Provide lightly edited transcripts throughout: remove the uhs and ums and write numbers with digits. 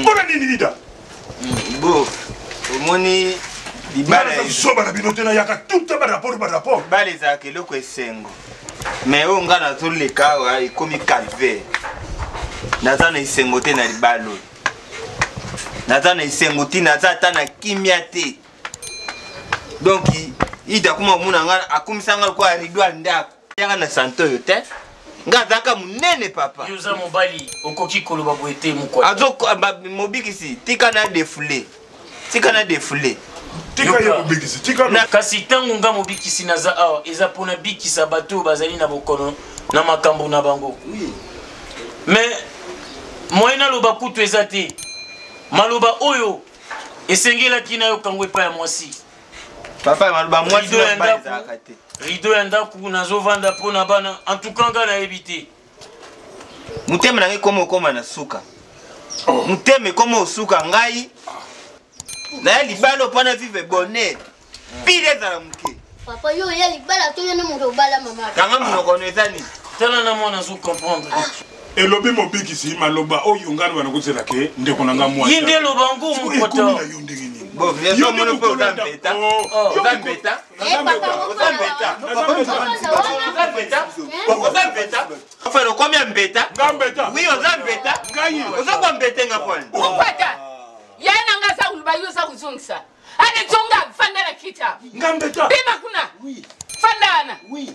Pona nini Ida? Bo, omoni libala soba na binote na yaka tout ba rapport. Bale za keloko esengo. Mais o nga na to le kawa ikomi calvaire. Naza na isengo te na libalo. Naza na isengo ti naza ta na kimia te. Donc Ida kuma muna nga akumisanga kwa ridwa ndako. Yaka na santo yo te. Nga zaka munene papa. Yuza mobali okoki koloba boete mukwa. Azo mobikisi tika na défoulé. Tika na défoulé. Tika ya mobikisi tika na kasi tangu nga mobikisi naza awa eza pona bikisa bato bazali na bokono na makambo na bango. Oui. Mais moyena loba kutu eza te. Maloba oyo esengelaki na yo kangwe pa ya mwasi. Papa maloba mwasi na ba ezaka te. Rido ya ndaku nazovanda pona bana en tout cas nga na ebité. Muteme na ngai koma na suka. Muteme koma osuka ngai. Na libalo pona vive bonnet. Pire za muke. Papa yo ya libala to yo na mo bala mama. Kanga munoko nezani. Tala na mona zo comprendre. Elobi mobikisi maloba oyo ngana bana kuzela ke ndeko nanga mwa. Yinde loba ngumu kota. Bon, viens sur mon peu d'ambeta. D'ambeta. Enfin, combien mbeta? Gambeta. Oui, aux ambeta. Aux quoi mbeta ngapon? Upata. Yana ngasa ulibayo sa kuzungisa. Ane tonga fanda na kita. Gambeta. Bima kuna. Oui. Fandana. Oui.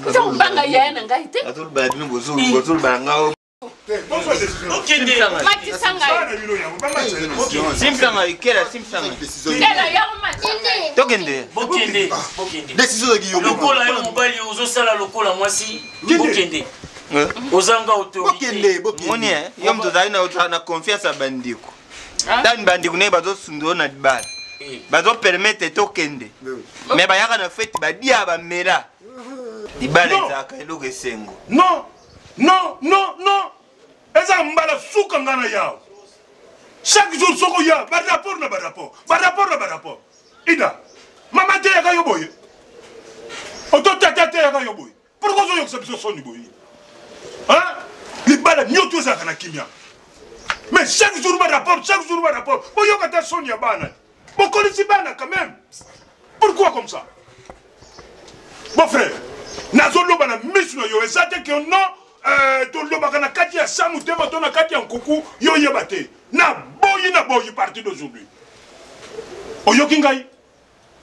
Kusa ubanga yana ngaite. Atul ba binu bozul ba ngao. Okende. Mati sanga. Simsanga ikela simsanga. Kela ya mati. Tokende. Bokende. Décision de Guillaume. Lokola yo mobali ozo sala lokola mwasi. Bokende. Ozanga autorité. Moni yo mtu zali na confiance à bandiko. Dan bandiko ne bazo sundo na dibala. Bazo permettre tokende. Mais ba yaka na fête ba dia ba mera. Dibala ezaka eloko esengo. Non. Eza mbala suka ngana yao. Chaque jour soko ya ba rapport. Ida. Mama te yaka yo boye. Oto tata te yaka yo boye. Pourquoi zo yo ksabso soni boye? Hein? Libala nyoto za kana kimia. Mais chaque jour ba rapport. Boyo kata soni ya bana. Bokolisi bana quand même. Pourquoi comme ça? Mon frère, nazo loba na misno yo ezate que non to loba kana kati ya samu tema to na kati ya nkuku yo yebate. Na boyi parti d'aujourd'hui. Oyoki ngai.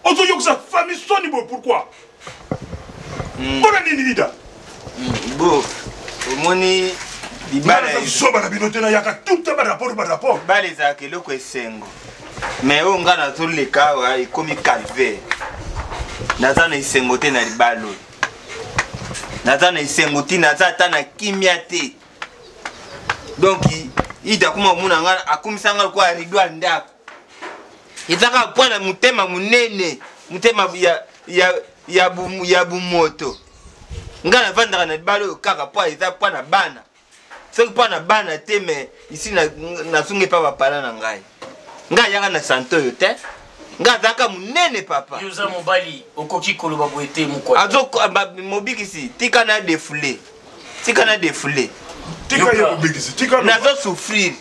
Ozo yoksa famille soni bo pourquoi? Bona nini Lida? Bo, omoni libala soba na binote na yaka tout ba rapport. Bale za keloko esengo. Mais o nga na to le kawa ikomi calvaire. Naza na isengo te na libalo. Naza na isengo ti naza ta na kimia te. Donc Ida kuma muna nga akumisanga kwa ridwa ndako. Itaka pwana mutema munene, mutema ya bumoto. Nga na vanda na libalo kaka po eza pwana bana. Soki pwana bana te mais ici na sunge pa bapala na ngai. Nga yaka na santo yo te. Nga zaka munene papa. Yuza mobali okoki koloba boete mukwa. Azo mobikisi tika na défoulé. Tika ya mobikisi tika nazo souffrir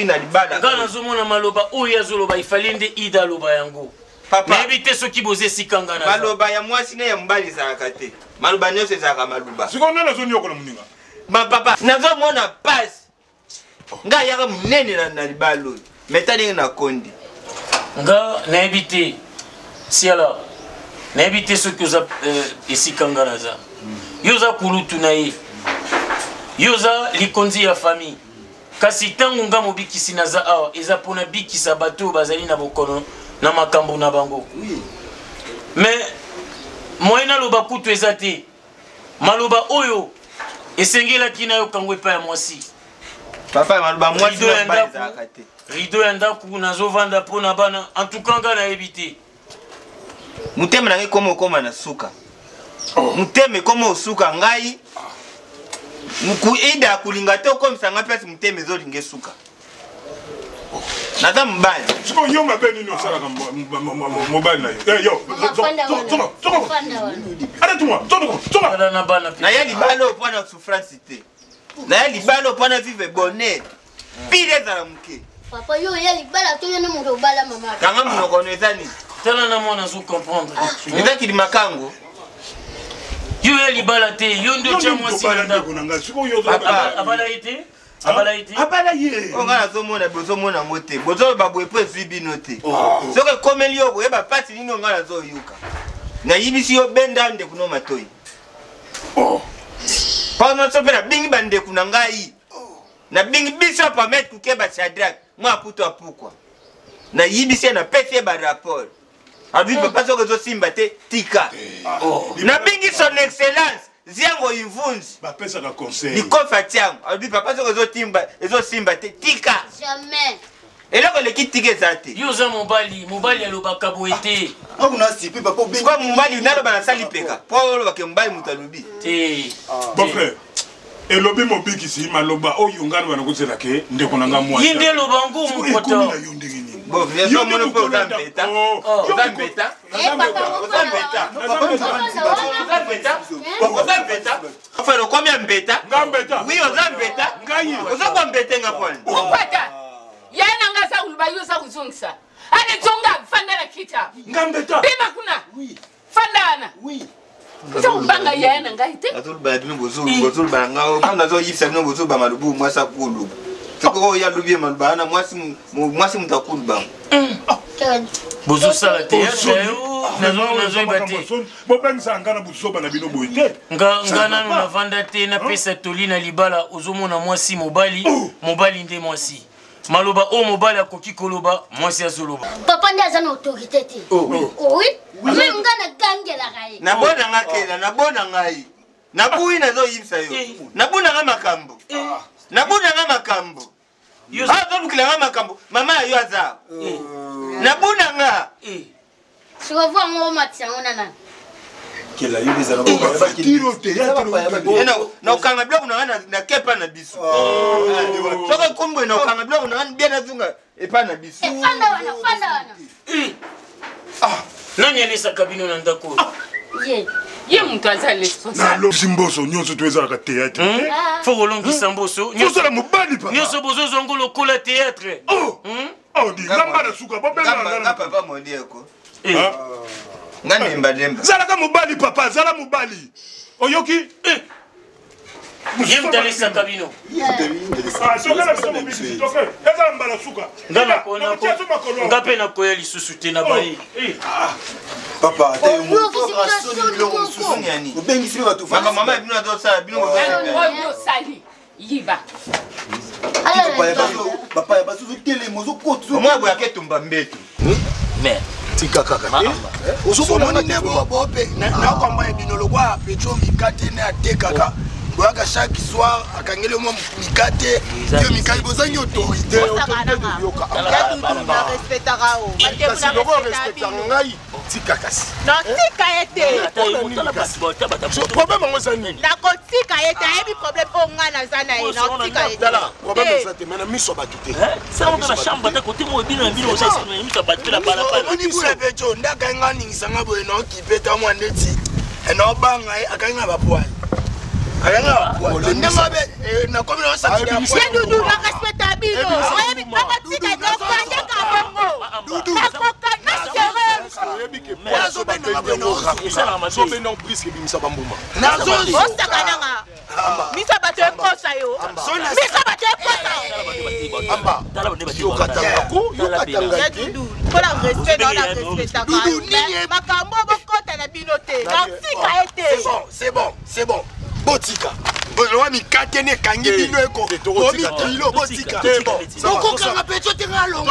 na libala. Nga nazomona maloba oyo azoloba ifalinde Ida loba yango. Papa. Nebite soki boze sikanga na. Maloba ya mwasi ne ya mbali zaka te. Maloba nyose zaka maluba. Sikona nazo nyokola muninga. Ma papa, nazomona passe. Nga yaka munene na libalo. Metani na kondi. Nga naebite siala naebite soki oza esikanga naza yoza kulutu na ye yoza likonzi ya famille kasi tangu nga mobikisi naza awa eza pona bikisa bato bazali na bokono na makambo na bango. Mais moyena loba kutu eza te maloba oyo esengelaki na yo kangwe pa ya mwasi. Papa maloba mwasi na mbali zaka te. Rido ya ndaku nazovanda pona bana en tout cas nga na ebité. Muteme na ngai koma na suka. Muteme koma osuka ngai. Muku Ida kulinga te ko msanga place muteme zo linge suka. Naza mbali. Siko yo mabeni no sala mobile na yo. Yo. Arrête-moi. Na bana na ya libalo pona souffrance te. Na ya libalo pona vive bonnet. pile ezala moke Papa yo ya libala to yo ne moto bala mama. nanga monoko eza nini tala na mwana zo comprendre eza kili makango yo ya libala te yo ndio cha mwasi na ndako abala ite abala ye onga nazomona bozomona ngo te bozoyeba boye po ezwi bino te soki ekomeli yo boyeba mpasi nini onga nazoyoka nayibisi yo benda ndeku no matoi mpona so mpe nabingi bandeku na ngai nabingi biso pamet kukeba Shadrack mwa puto apukwa nayibisi ye napesi ye barapport abi papa soki ezosimba te tika nabingi son excellence ziango ivunzi bapesaka conseil likofa tiango abi papa soki ezosimba te tika Jamais. eloko eleki tika eza te yo za mobali alobaka boye te sikoyo mobali naloba nasali peka po olobake mobali moto alobi te bon frère elobi mobikisi maloba oyo ngana bana kozela ke ndeko nanga mwasi ye nde loba ngo mokoto yo ndenge nini bon yeso mono mpe oza mbeta oza mbeta frère okomi ya mbeta oui oza mbeta ozokwa mbetenga pone ukwata yana ngasa kuluba yusa kuzungisa ane tonga fandala kita ngambeta bima kuna fandana kusa kubanga yana ngaite azolubala bino bozolubala ngao kama nazoyibisa bino bozolubanga lubu mwasi akulu soko ya lubi maluba ana mwasi mutakulu ba bozosala te nazoyeba te bobengisa ngana busoba na bino boye te nga nano navanda te napesa toli na libala ozomona mwasi mobali nde mwasi maloba o mobali akoki koloba mwasi azoloba Papa nde aza na autorité te. Oui. Mais ngana gangela kai. nabona nga kela nabona ngai nabuyi nazoyibisa yo nabona nga makambo azolukila nga makambo mama ya yo aza nabona nga Sikovuwa ngo matisa ngona na. na okanga biloko na nga na kepa na biso soki kombwe na okanga biloko na nga bia nazunga epa na biso Fanda wana. nani alesaka bino na ndako ye muntu aza responsable nalobisi mboso nyonso to ezalaka théâtre fo kolongisa mboso nyonso mobali papa nyonso bozozwa ngo lokola théâtre di ngamba na suka nga papa modieko nga ndemba zalaka mobali papa zala mobali oyoki ye mtalesaka bino ezala mbala suka nga mpe nakoya lisusu te na baye Papa, mama bino azosala bino oyo sali yiba papa, bazuzu tele mozo kotu. omwa boyake tumba mbeto Tika kaka. Osomoni nebo bope. Na kwa mwa binolo kwa petro mikate na atekaka. Boyaka chaque soir akangele mo mikate. Yo mikate bozangi autorité. Tika kasi. Non, tika ete. Problème ngo zani. Na ko tika ete, ebi problème o ngana zana e, non tika ete. Dala, problème ça te mena miso batute. Ça on a chambre de côté moi bino bino ça c'est miso batute la bala bala. Oni bula becho ndaka ngani sanga boye no kipeta mwa ndeti. Eno banga akanga bapwa. Ayanga bapwa. Ndanga be na komi no sa tika. Dudu na respecta bino. Ebi papa tika no kwanja ka bongo. Dudu. Na koka na sere. Misa bato ekosa yo. Misa bato ekosa. Pola respect na la respect ta. Makambo bokota na bino te. Na tika ete. C'est bon. Botika. Bozo mikate ne kangi bino eko. Bomi kilo botika. Boko kanga pecho te ngalo.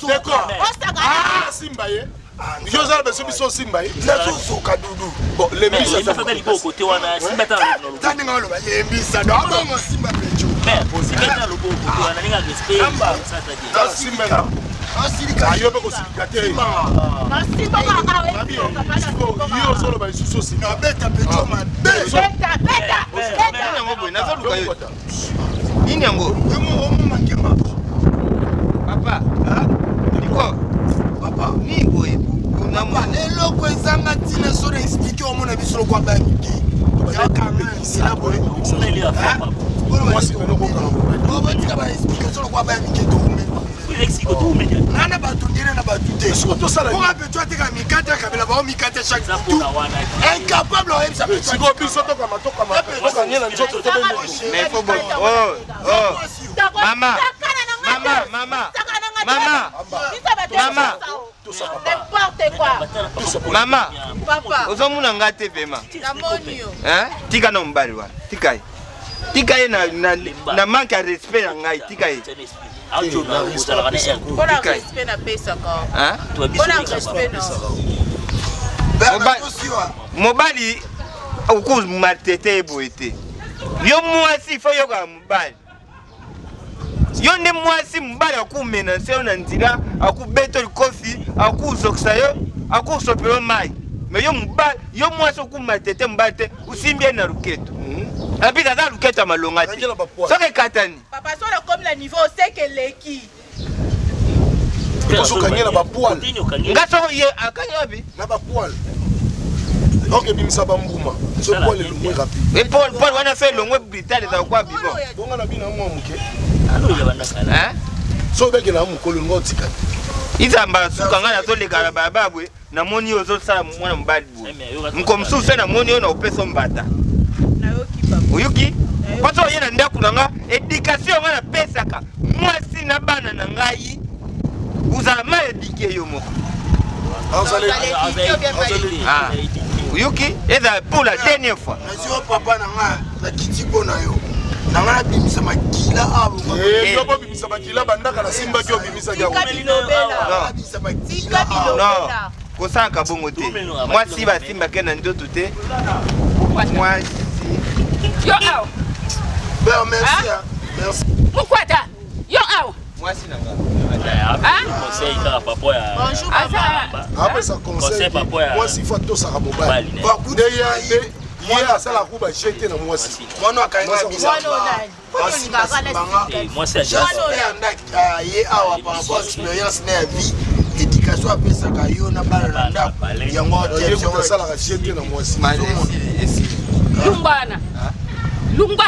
D'accord. Simba ye. Yoza ba sobiso simba ye. Na soso kadudu. Bon, les mbisa ça fait libo côté wana simba ta no. Tani ngalo ba ye mbisa do abongo simba pecho. Mais simba ta lobo côté wana ninga respect ça ta dit. Da simba na. Asirika ayobe ko sikate. Na simba ba awe. Yo solo ba suso si. Na beta pecho man. Beta. nini yango papa niko papa ni boye eloko ezanga ntina so na explike omona biso lokwa bayebiki Maman, ozomuna ngate pema. Tika no mbali wa. Tika ye na manque à respect na ngai, tika ye. Mobali uku matete boete. Yo mwasi fo yo ka mobali. Yo nde mwasi mbali akumena seo na nzira akubeto likofi akuzokisa yo akusopelo mai. Mais yo mwasi okumatete mbali te usimbie na ruketo. Apita za ruketo malonga te. Soke katani. Papa so le comme le niveau c'est que leki. So kanyela ba poil. Ngaso ye akanya bi na ba poil. Donc ebimisa ba mbuma. So poil le moins rapide. Et Paul wana fait longwe Britannique za kwa bibo. Bonga na bina mwa muke. Alo ya banda kala. So beke na mukolo ngotika. Izamba sukanga na to le kala bababwe na moni ozo sala mwana mbali bwe. Mkomsusa na moni ona upeso mbata. Na yoki papa. Uyuki? Pato yena ndaku nanga éducation ngana pesaka. Mwasi na bana na ngai. Uzama éduquer yo moko. Uyuki? Eza pour la dernière fois. Nazio papa nanga na kitiko na yo. Nanga na bimisa makila abo. Yo bo bimisa makila bandaka na simba kyo bimisa kya. Non. Kosaka bongo te. Mwasi ba simba kena ndoto te. Mwasi. Yo aw. Ben merci. Merci. Pourquoi ta? Yo aw. Mwasi na nga. Conseil ka papa ya. Bonjour papa. Après ça conseil. Moi si faut tout ça à mobile. Ba coup de ya moi ça la coupe jeter na moi si. Moi no akanga bisa. Moi c'est déjà ye awa par rapport à expérience na vie. Éducation à pesa ka yo na bala nda. Yango te ça la jeter na moi si. Lumbana. Lumba.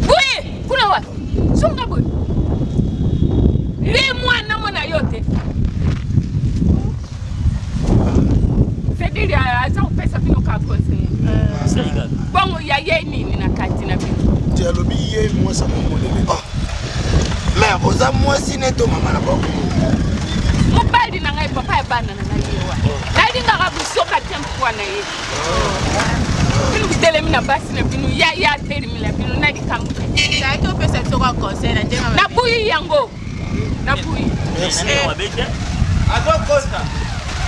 Oui, kuna wapi? Songa boy. Le mwana mwana yote. Fedili aza upesa bino ka conseiller. Bongo ya ye nini na kati na bino. Tu as lobby ye moi ça mon modèle. Mais oza moi si neto mama na boko. Mobali na ngai papa ya bana na ngai yewa. Na linga ka busoka tempo kwa na ye. Bino bidele mina basi na bino ya teri mina bino na dikamu. Ça to pesa toka conseil na ndema. Na buyi yango. Na buyi. Merci. Azo kosa.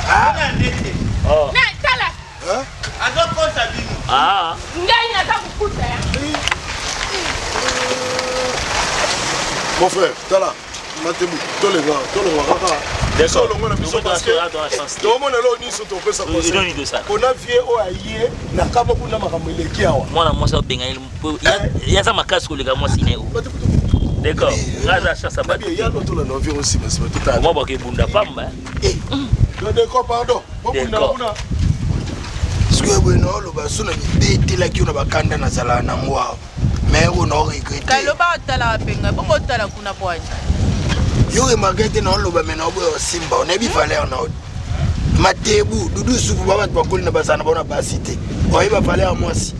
Ana ndete. Oh. Na tala. Azo kosa bino. Ngai na ta kukuta ya. Mon frère, tala. Matemu, tolenga kaka. D'accord. On a besoin parce que tout le monde est là ni sur ton pesa conseil. On a vié o aye na kama kuna makamele kiawa. Mwana mwasa benga ya za makasi kolega mwasi ne o. D'accord. Ngaza chasa ba. Il y a l'autre là environ aussi mais c'est tout à. Moi ba ke bunda pamba. D'accord, pardon. D'accord. Ce que vous n'avez pas su n'importe la qui on a pas kanda na sala na moi. Mais on a regretté. Kaloba tala penga, boko tala kuna poani. Yo remarqué na loba mena obo simba, on a bi valeur na. Matebu, dudu suku baba kwa kuli na basana bona basité. Oyi ba valeur moi si.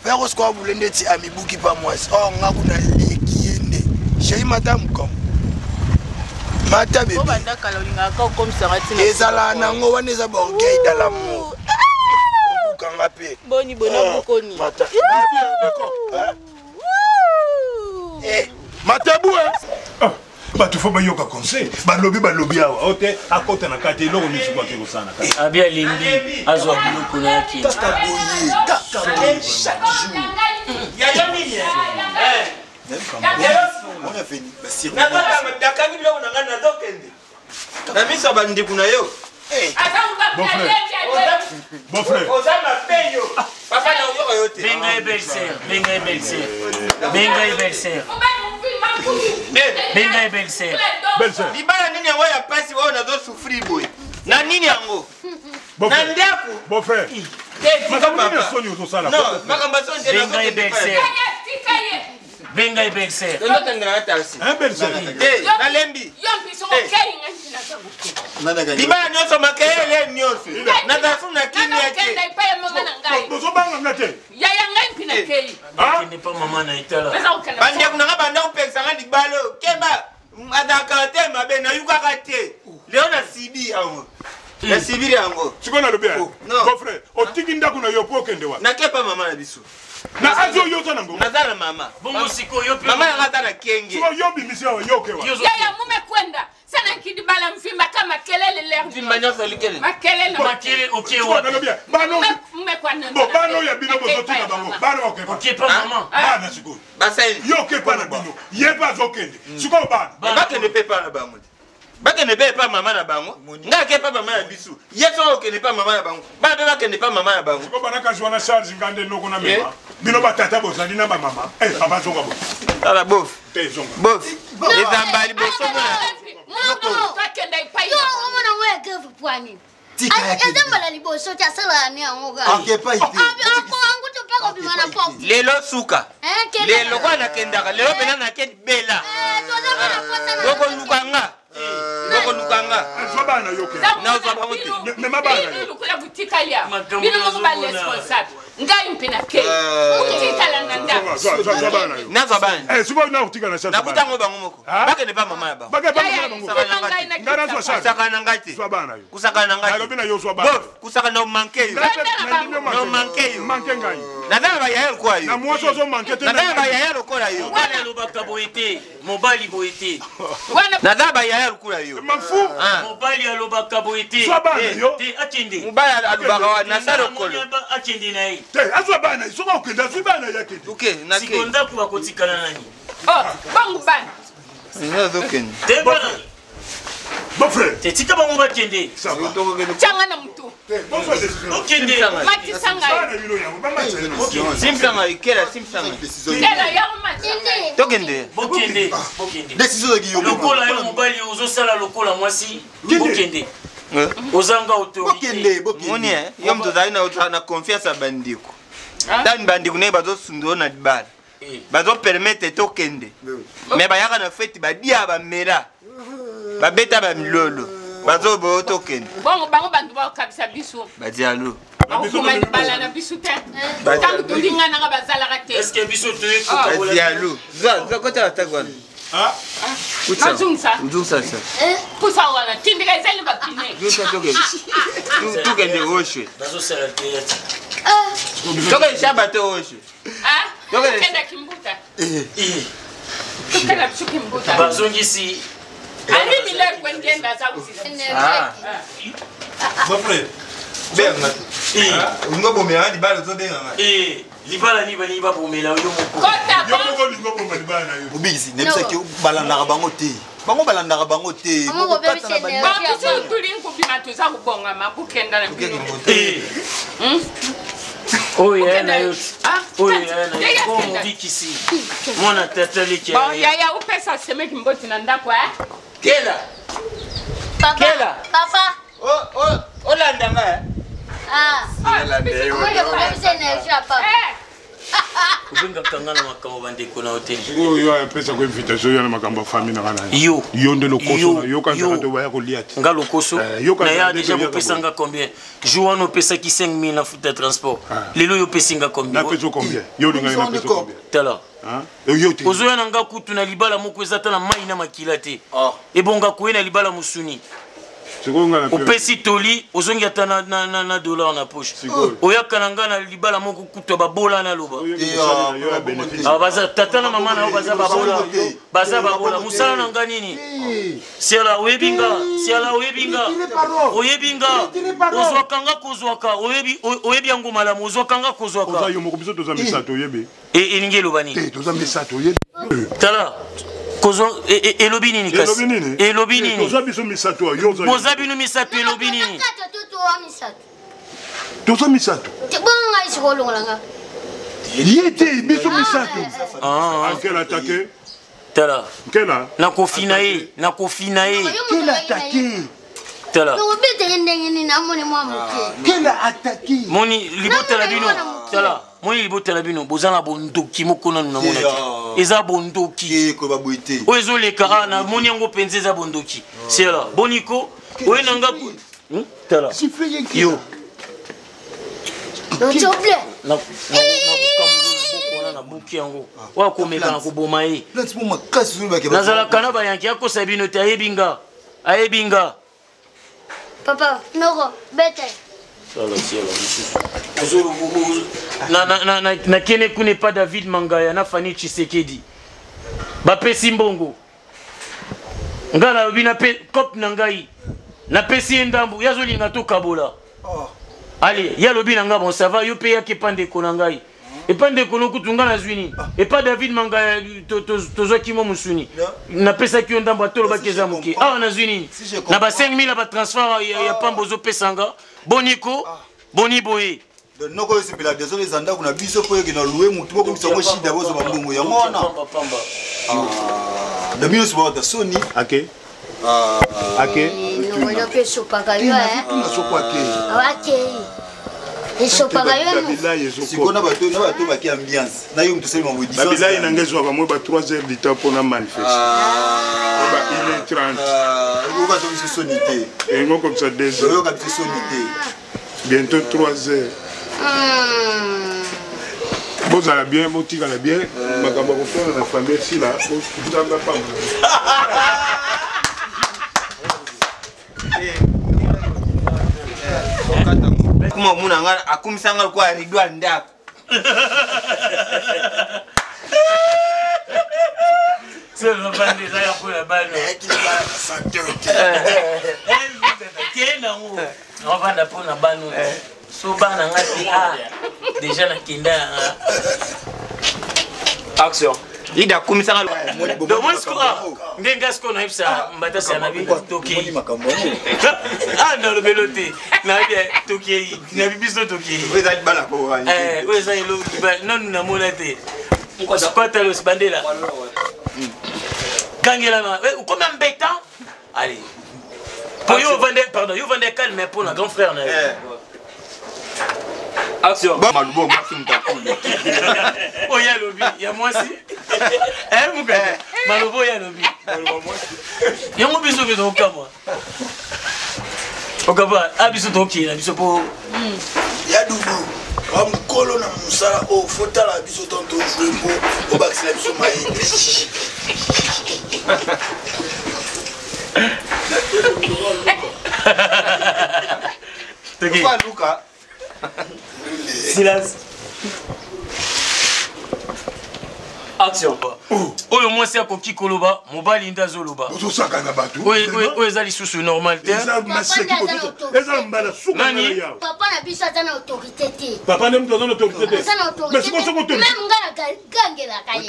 Faire ce qu'on voulait dire à Mibuki pas moi. Oh, on a voulu qui est j'ai madame comme. Madame. Oh, banda kalolinga comme ça. Et ça là, nango wane za borgay dans l'amour. Kangapé. Boni bona bokoni. D'accord. Eh, Matabu hein. Batu faut bayoka conseil. Balobi awa. Ote akota na kate loko ni chukwa kiko sana. Abia limbi azwa biloko na yaki. Kaka boye, chaque jour. Ya yo nini? On a fini. Na kaka mdakangi leo na ngana zokende. Na misa bandi kuna yo. Bon frère. Ozama peyo. Papa na yo yote. Benga belle-sœur. Belle-sœur. Libala nini yango ya pasi wao nazo souffrir boy. Na nini yango? na ndako beau-frère makambo ya soni ozosala non makambo ya soni benga ebexer benga ebexer ndotangela taxi nalembi libala nyonso makeyele nyonso nazafu na kimia te tozobanga nga te n'est pas maman na itala bandeko nanga banda kopekisanga libalo keba azalaka te mabe nayukaka te leo nasibi yango nasibiri yango sikoyo nalobi beau-frère otiki ndako na yo po okende wa nakepa mama na biso na azi oyo oza nango naza na mama bongo sikoyo mama yanga aza na kenge sikoyo yo bimisi awa yo okewa yaya mumekwenda sana kidibala mvimba kama kelele leo mvimba nyonso likele makelele makele okewa bana oyo ya bino bozotika bango bana okepa okepa mama bana sikoyo basali yo okepa na bino ye mpe azokende sikoyo bana bakende mpe pa na bango bakende mpe pa mama na bango nga ake pa mama na biso ye so okende pa mama na bango bana mpe bakende pa mama na bango sikoyo bana kasi wana charge nga nde noko na mema bino batata bozali na bamama papa zonga bo tala bof te zonga bof ezamba liboso lelo suka lelo kwa nakendaka lelo pena nakedi bela okolukanga okolukanga azwabana yoke nazwa bango te mema bana lukula butika ya bino mo ba responsable ngai mpena ke butika na ndako zwabana yo nazwa bana sikoyo na kutika na charge nakutango bango moko bakende pa mama ya bango ngana zwa charge kusaka na ngati zwabana yo kusaka na ngati alobi na yo zwabana bof kusaka na manke yo no manke yo manke ngai nazala bayaya lokola yo na mwasi ozo manke te nazala bayaya lokola yo mobali alobaka boye te mobali boye te nazala bayaya lokola yo mafu mobali alobaka boye te zwabana yo te akende mobali alobaka wa nasala lokolo akende na ye te azwabana soki okende azwi bana yake te oke nake siko ndako bakotikala nani bangu bana nazokende te bana beau-frère te tika bango bakende changa na mutu okende matisanga simsanga ikela simsanga kela ya mati tokende bokende lokola yo mobali ozosala lokola mwasi bokende ozanga autorité moni yo moto ozali na confiance ya bandeko tani bandeko naye bazosundoo na libala bazopermete tokende me bayaka na feti badia bamela babeta bamilolo bazoboyo tokende bongo bango bantu bakabisa biso badialo bakuma libala na biso te ntango tolinganaka bazalaka te eske biso badialo kotala tako wana mazungisa uzungisa pusa wana tindika ezali bapine tokende oshwe bazosala teyati tokende shaba te oshwe tokenda kimbuta tokenda biso kimbuta bazongisi ali milere kwengenda zakusisa benga ngobomela libala ozobenganga libala ni bani babomela yo moko yo moko lingo bomba libala na yo obikisi nebisaki balandaka bango te bango balandaka bango te bakiso tuli nkubima toza kubongama bukenda na bino oyo yaya na yo oyo yaya na yo o mobikisi mwana tata leki yaya upesa semeki mboti na ndako kela kela Papa. olandanga obengaka nga na makambo bandeko na hotel oyo apesa ko invitation yana makambo ya famille na kana yo nde lokoso na yo kanzaka to baya kolia te nga lokoso na ya déjà bopesanga combien jour wana opesaki 5000 na futa transport lelo yo opesinga combien napesa combien yo lingai napesa combien tala yo te ozoya na nga kutu na libala moko eza ta na mai na makila te ebonga koye na libala mosuni opesi toli ozongi ata na dollar na poche oyaka na nga na libala moko kutu babola na loba tata na mama na yo baza babola mosala na nga nini siala oyebinga ozwaka nga kozwaka oyebi yango malamu ozwaka nga kozwaka elingi eloba nini tala elobi nini kasi elobi nini boza bino misato elobi nini toza misato ye te biso misato ankela atake tala nkela nakofina ye kela atake Tala. Quel a attaqué? Moni libota la bino. Tala. Moni libota la bino. Bozana bondoki mokona na monaki. Eza bondoki. Ko ba boité. O ezo le kara na moni yango penze za bondoki. C'est là. Boniko. O enanga. Tala. Yo. Non, s'il vous plaît. Na buki yango. Wa komeka na koboma ye. Plante pour ma casse sur ba ke. Nazala kana ba yanki akosa bino te ayebinga. Ayebinga. Papa, Noro, bête. Na kene kune pas David Mangaya na Fanny Tshisekedi. Ba pesi mbongo. Ngala bina pe kop na ngai. Na pesi ndambu yazolinga to kabola. Allez, ya lobi nanga bon ça va yo pe ya ke pande ko na ngai. Et pas de kono kutunga na zwini. Et pas David Mangaya tozo kimo musuni. Na pesa ki ndambu atolo ba keza muki. Ah na zwini. Na ba 5000 ba transfert ya pambozo pesanga. Boniko, Boni Boye. Non ko se pela désolé zanda kuna biso po yeke na louer mutu ko biso ko shida bozo ba mbongo ya mona. De mieux se voir Sony. OK. OK. Non, on peut sopaga yo hein. On sopaga. OK. Et sopaga yo. Si on a bateau ba ki ambiance. Na yo mtu sema modi. Babila inangezwa ba mo ba 3 heures du temps pour na manifester. Ba il est 30. On va tomber sur sonité. Et moi comme ça 2 heures. Yo ka sonité. Bientôt 3 heures. Vous allez bien, vous tirez bien. Ma camarade dans la famille ici là, vous n'avez pas. Comment mon anga akumsanga kwa ridwa ndako. C'est le bande déjà ya pour la balle. On va d'apprendre la balle. Soba na ngati déjà na kinda. Action. Ida kumisanga do monsco ndenga sko na ipsa mbata sana bi toki. Ah dans le beloté. Na bien toki na bibiso toki. Vous êtes bala ko. Vous êtes lo non na monate. Quoi t'as le bandela. Kangela ma comment mbeta? Allez. Pour yo vendre pardon, yo vendre calme mais pour un grand frère na. Action. Malubo maximum takuli. Oh ya lobi, ya moi si. Muka. Malubo ya lobi. Ya mo biso ke doka moi. Okaba, abiso toki, abiso po. Ya dudu. Wa mkolo na musala o fota la biso tonto jouer po o bakisela biso mai. Toki. Pas Luca. Silence. Action. Oyo mwasi akoki koloba, mobali ndazoloba. Ozosaka na batu. Oyo ezali susu normal te. Eza maseki ko. Eza mbala suka na yawo. Papa na biso aza na autorité te. Papa nem tozo na autorité te. Aza na autorité. Mais siko autorité. Même ngala gangela kaye.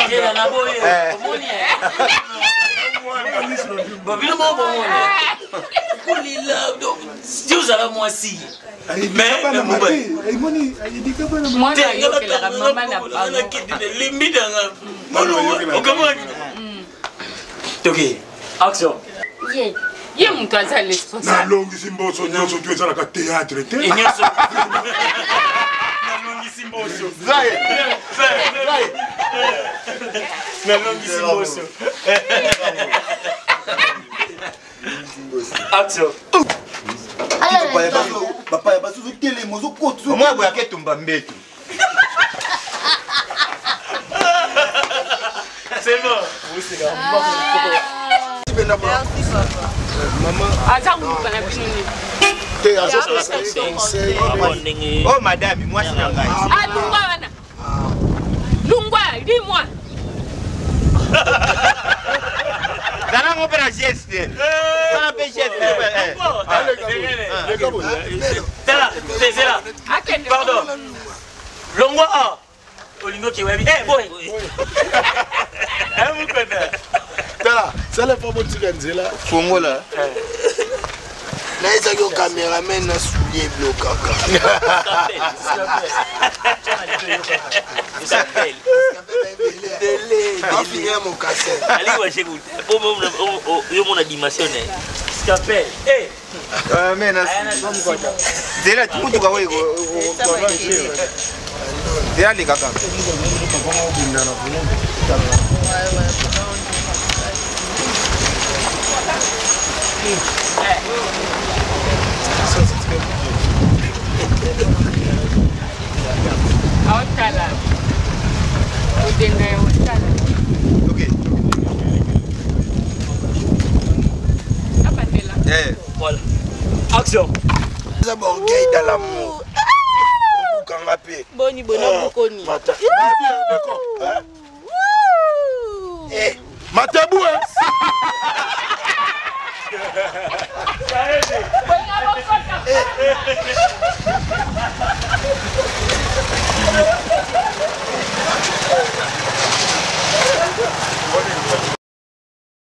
Ngela na boye. Omoni. Babilo mo bomoni. Kulila do. Dieu ala mwasi. Mais moi la maman na pas limbi danga. Toki. Action. ye muntu aza responsable nalongisi mboso nyonso tu ezalaka théâtre te nyonso nalongisi mboso nalongisi mboso action papa ya bazuzu tele mozo kotu omwe boya ketumba mbetu c'est bon oui c'est là oh madame moi c'est ngai ah lungwa wana lungwa dis-moi Dana ngopera geste dana pe geste Tala c'est là pardon longwa ah olingo ki webi eh boy amu kwenda Tala ça le pas bon tikanzela fongola na isa yo cameraman na soulier bloqué S'appelle. Allez, moi, j'écoute. On a dimensionné. S'appelle. Eh. Mais c'est là, tout le monde c'est là les caca. Ok. Voilà. Action. D'abord, gay dans l'amour. Boni, boni. D'accord. Eh, Matabou, hein?